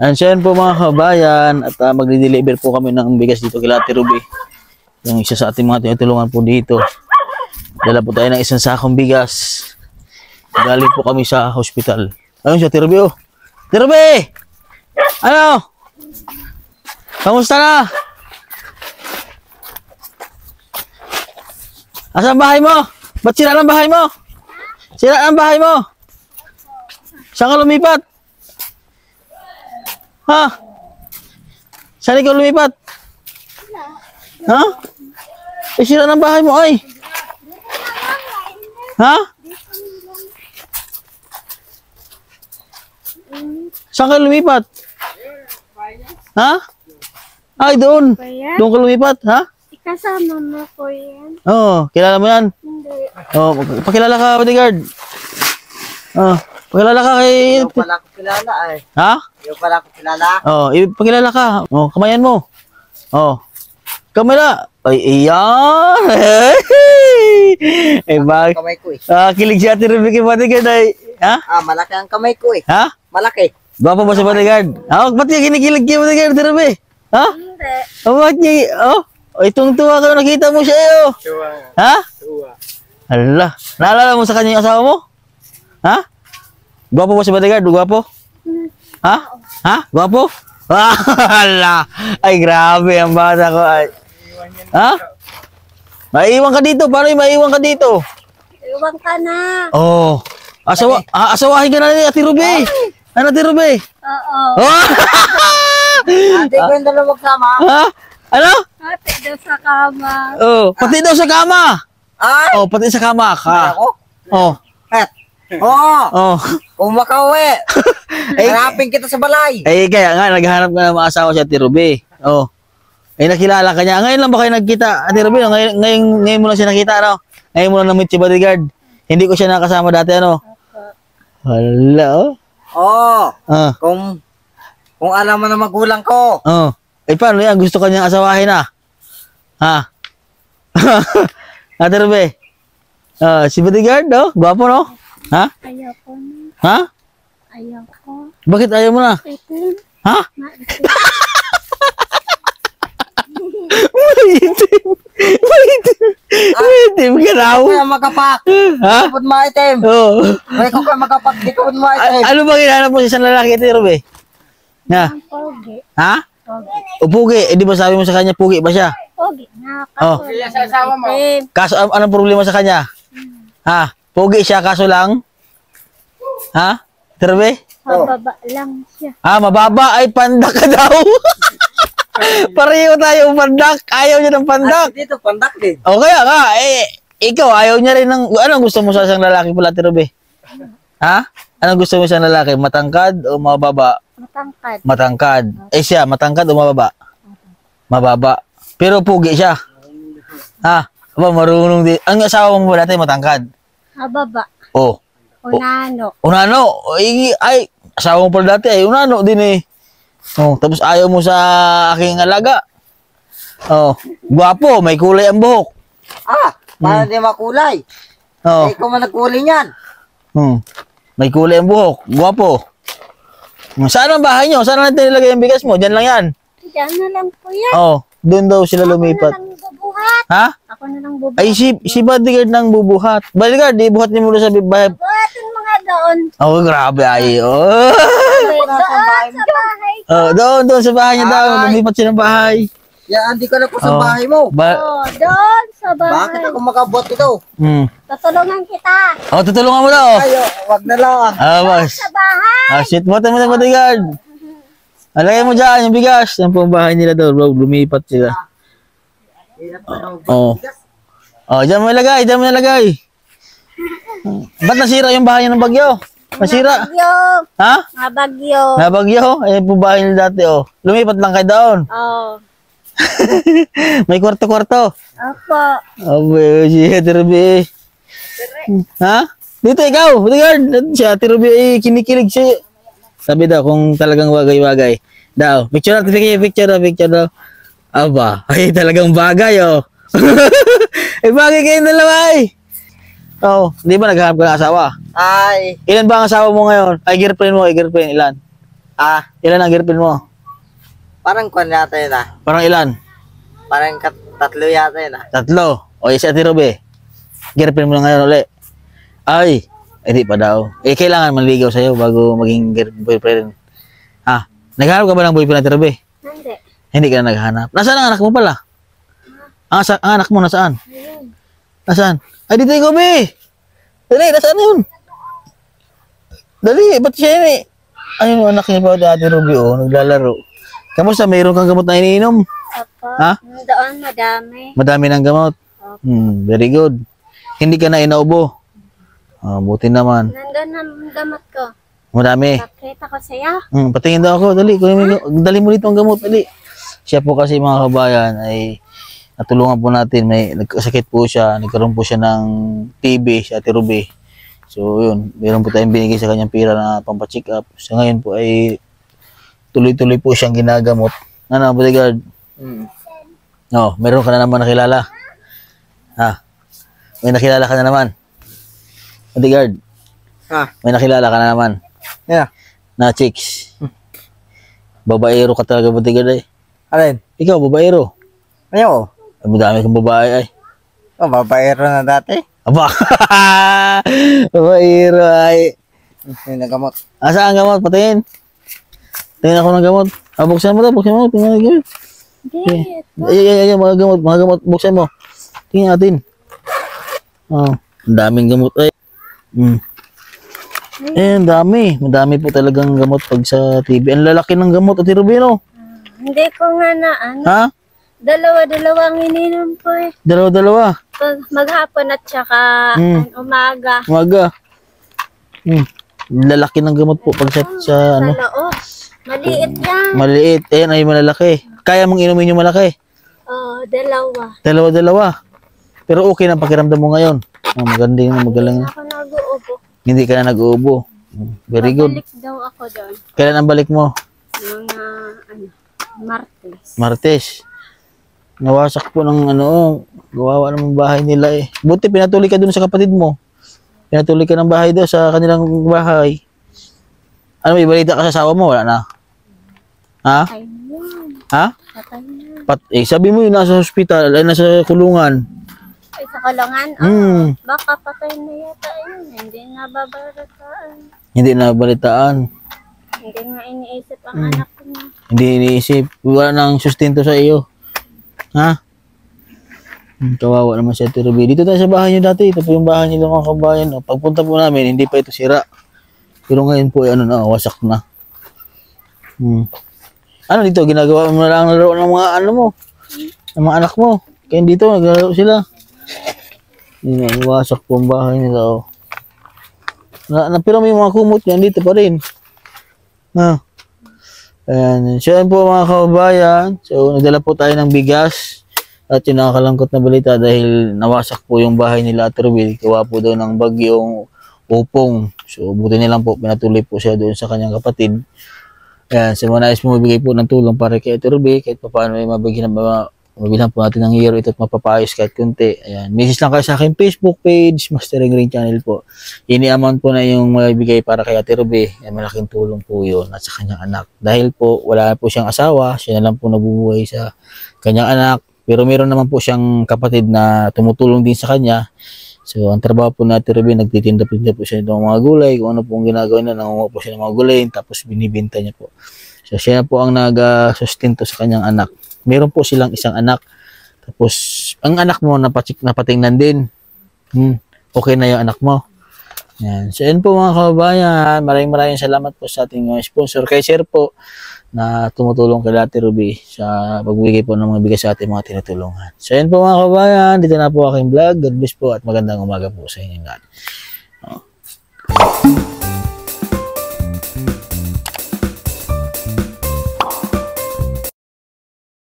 Andiyan po mga kabayan at magdi-deliver po kami ng bigas dito kay Ate Ruby. Yung isa sa ating mga tinutulungan po dito. Dala po tayo ng isang sakong bigas. Galing po kami sa hospital. Ayun siya, Ate Ruby oh. Ate Ruby! Ano? Kamusta na? Asan ang bahay mo? Ba't sira ang bahay mo? Sira ang bahay mo? Saan ka lumipat? Ha? Saan ikaw lumipat? Ha? Eh, sira ng bahay mo ay. Ha? Saan ka lumipat? Ha? Ay, doon. Doon ka lumipat, ha? Kasama mo ko yan? Oo, kilala mo yan? Hindi. Oo, pakilala ka, bodyguard. Oo, pakilala ka kay... Yung pala ko kilala ay. Ha? Yung pala ko kilala. Oo, pakilala ka. Oo, kamayan mo. Oo. Kamera. Ay, iyan. Eh, bag. Kamay ko eh. Kilig si Ate Ruby kay bodyguard ay. Ha? Malaki ang kamay ko eh. Ha? Malaki. Gwapo ba si bodyguard? Ba't niya kinikilig kay bodyguard, Ate Ruby? Ha? Hindi. Ba't niya... Oh? Itong tuwa ka, nakita mo siya eh, oh. Tuwa. Ha? Tuwa. Hala. Naalala mo sa kanya yung asawa mo? Ha? Gwapo ba si bodyguard? Gwapo? Ha? Ha? Gwapo? Hala. Ay, grabe ang bata ko. Ay. Ha? Maiwan ka dito. Paano yung maiwan ka dito? Iwan ka na. Oh. Asawahin ka na ni Ate Ruby. Ano, Ate Ruby? Oo. Oh! Ate ko yung dalawa magsama. Ha? Ano? Ate daw sa kama. Oh, pati daw sa kama. Ay! Oh, pati sa kama ka. Ako? Oh. Oo! Oh. Kung makauwi, hanapin kita sa balay. Eh, kaya nga, naghahanap ka ng mga asawa si Ate Ruby. Oh. Eh, nakilala ka niya. Ngayon lang ba kayo nagkita, Ate Ruby? Ngayon mo lang siya nakita, ano? Ngayon mo lang na-meet si bodyguard. Hindi ko siya nakasama dati, ano? Hala, oh. Oo! Ah. Kung alam mo na magulang ko. Oh. Eh, paano yan? Gusto ka niyang asawahin, ah? Ha? Ate Ruby? Si bodyguard, no? Gwapo, no? Ha? Ayaw ko na. Ha? Ayaw ko. Bakit ayaw mo na? Itim. Ha? Maitim. Maitim. Maitim ka raw. Kaya magapak. Ha? Di ko maitim. Oo. May ko kaya magapak. Di ko maitim. Ano bang hinahanap mo sa isang lalaki, Ate Ruby? Ha? Ang pogi. Ha? Pogi. O pugi? Eh, di ba sabi mo sa kanya, pugi ba siya? Pogi na. Oh. Kaso sa asawa mo. Itim. Kaso, anong problema sa kanya? Ha? Pugi siya, kaso lang? Ha? Ate Ruby? Mababa lang siya. Mababa ay pandak ka daw. Pareho tayo pandak. Ayaw niya ng pandak. Dito, pandak din. O kaya nga, ikaw ayaw niya rin ng... Anong gusto mo sa isang lalaki pala, Ate Ruby? Ha? Anong gusto mo sa isang lalaki? Matangkad o mababa? Matangkad. Matangkad. Eh siya, matangkad o mababa? Mababa. Pero pugi siya. Ha? Aba, marunong din. Ang asawa mo ba dati matangkad? Mababa. Oh. Unano. Unano. Ay, asawa mo pala dati ay unano din eh. Oh, tapos ayaw mo sa aking alaga. Oh, gwapo, may kulay ang buhok. Para di makulay. Oh. Ikaw man nagkulay niyan. May kulay ang buhok, gwapo. Saan ang bahay niyo? Saan natin nilagay ang bigas mo? Diyan lang yan. Diyan na lang po yan. Oh, doon daw sila lumipat. Ako na lang bubuhat. Ha? Ako na lang bubuhat. Ay, si bodyguard nang bubuhat. Bodyguard, di buhat niyo muna sa bahay. Buhatin mga doon. Oh, grabe ay. Oh. Doon sa bahay. Oh, doon sa bahay niya daw. Lumipat siya ng bahay. Yan, di ka na po sa Oh. bahay mo. Oh, doon sa bahay. Bakit ako makabuhat ito? Tutulungan kita. Oh, tutulungan mo daw. Ayo, wag na lang. Boss. Sa bahay. Shit mo tayo mo bodyguard. Alagay mo dyan yung bigas. Yan po ang bahay nila daw, bro. Lumipat sila. Oh. Oh, dyan mo ilagay, dyan mo ilagay. Ba't nasira yung bahay ng bagyo? Nasira? Bagyo. Ha? Mga bagyo. Nabagyo? Ayan po bahay nila dati, oh. Lumipat lang kayo doon. Oh. May kwarto-kwarto. Opo. Abe, si Ate Ruby. Ha? Dito ikaw, bodyguard. Si Ate Ruby, kinikilig siya. Sabi daw kung talagang bagay-bagay. Daw, picture daw. Aba, ay talagang bagay, oh. Eh, bagay kayong dalawa, eh. Oh, di ba naghahanap ka ng asawa? Ay, Ilan ba ang asawa mo ngayon? Ay, girlfriend mo, girlfriend, ilan? Ilan ang girlfriend mo? Parang kwan yata yun ah. Parang ilan? Parang tatlo yata yun ah. 3. O, si Ate Ruby. Girlfriend mo na ngayon uli. Ay, hindi pa daw. Kailangan manligaw sa'yo bago maging boyfriend. Naghanap ka ba ng boyfriend, Ate Ruby? Hindi. Hindi ka na naghahanap. Nasaan ang anak mo pala? Ang anak mo nasaan? Ayun. Nasaan? Ay, dito yung Ruby. Dali, nasaan yun? Dali, ba't siya yun eh? Ayun, anak niya pa, Ate Ruby, naglalaro. Kamusta? Mayroon kang gamot na iniinom? Opo. Ha? Doon madami. Madami ng gamot. Very good. Hindi ka na inaubo. Buti naman. Nandun ang gamot ko. Madami. Pakita ko sa'yo. Patingin daw ako. Dali, dali mo dito ang gamot. Dali. Siya po kasi mga kabayan ay natulungan po natin. May nagkasakit po siya. Nagkaroon po siya ng TB, si Ate Ruby. So yun, meron po tayong binigay sa kanyang pira na pampacheck up. Sa ngayon po ay tuloy-tuloy po siyang ginagamot. Ano, bodyguard? No, meron ka na naman nakilala. May nakilala ka na naman. Bodyguard, may nakilala ka na naman. Yeah. Na chicks. Babaero ka talaga, bodyguard ay. Alin? Ikaw, babaero. Ayaw. Ay, madami kang babae ay. Babaero na dati. Aba! Babaero ay. Yung nagamot. Saan ang gamot? Patingin. Tingnan ako ng gamot. Buksan mo daw, buksan mo. Tingnan ng gamot. Ay, mga gamot. Buksan mo. Tingnan natin. Ang daming gamot ay. Ang dami. Madami po talagang gamot pag sa TV. Ang lalaki ng gamot, Ate Ruby, no? Hindi ko nga na ano. Ha? Dalawa-dalawa ang ininom ko eh. Dalawa-dalawa. Pag maghapon at saka umaga. Umaga. Lalaki ng gamot po pag sa ano. Sa loob. Maliit yan. Maliit. Ayan ay malalaki. Kaya mong inumin yung malaki. Dalawa. Dalawa-dalawa. Pero okay na pakiramdam mo ngayon. Magaling na, magaling na. Ako nag-uubo. Hindi ka na nag-uubo. Very good. Babalik daw ako doon. Kailan ang balik mo? Mga Martes. Martes. Nawasak po ng gawawa naman bahay nila eh. Buti pinatuloy ka dun sa kapatid mo. Pinatuloy ka ng bahay daw sa kanilang bahay. Ano, may balita ka sa asawa mo? Wala na. Ha? Patay na yun. Ha? Patay na. Sabi mo yun, nasa hospital, ay nasa kulungan. Ay, sa kulungan? Baka patay na yata yun. Hindi na babalitaan. Hindi na balitaan. Hindi nga iniisip ang anak ko niya. Hindi iniisip. Wala nang sustento sa iyo. Ha? Kawawa naman si Ate Ruby. Dito tayo sa bahay niyo dati. Ito po yung bahay niyo mga kabayan. Pagpunta po namin, hindi pa ito sira. Pero ngayon po, wasak na. Ano dito? Ginagawa mo na lang laro ng mga mo. Ng mga anak mo. Kaya dito, naglalaro sila. Wasak po ang bahay nila. Pero may mga kumot yan dito pa rin. Ayan. So, yan po mga kababayan. So, nagdala po tayo ng bigas. At yung nakakalangkot na balita dahil nawasak po yung bahay nila Ate Ruby. Kawa po daw ng bagyong Upong. So, buti nilang po, pinatuloy po siya doon sa kanyang kapatid. Ayan. So, manais mo mabigay po ng tulong para kay Ate Ruby. Kahit pa paano ay mabilang po natin ng hero ito at mapapayos kahit kunti. Ayan. Message lang kayo sa aking Facebook page, Mastering Green Channel po. Ini-amount po na yung mabibigay para kay Ate Ruby. Ayan, malaking tulong po yun at sa kanyang anak. Dahil po, wala po siyang asawa. Siya na lang po nabubuhay sa kanyang anak. Pero meron naman po siyang kapatid na tumutulong din sa kanya. So, ang trabaho po na Ate Ruby, nagtitinda-tinda po siya ng mga gulay. Kung ano pong ginagawa niya, nangunguha po siya ng mga gulay. Tapos binibenta niya po. So, siya po ang nag-sustento sa kanyang anak. Meron po silang isang anak. Tapos, ang anak mo napatingnan din. Okay na yung anak mo. Yan. So, yun po mga kababayan. Maraming salamat po sa ating sponsor. Kay Sir po na tumutulong kay Ate Ruby sa pagbigay po ng mga bigas sa ating mga tinutulungan. So, yun po mga kababayan. Dito na po aking vlog. God bless po at magandang umaga po sa inyo lahat.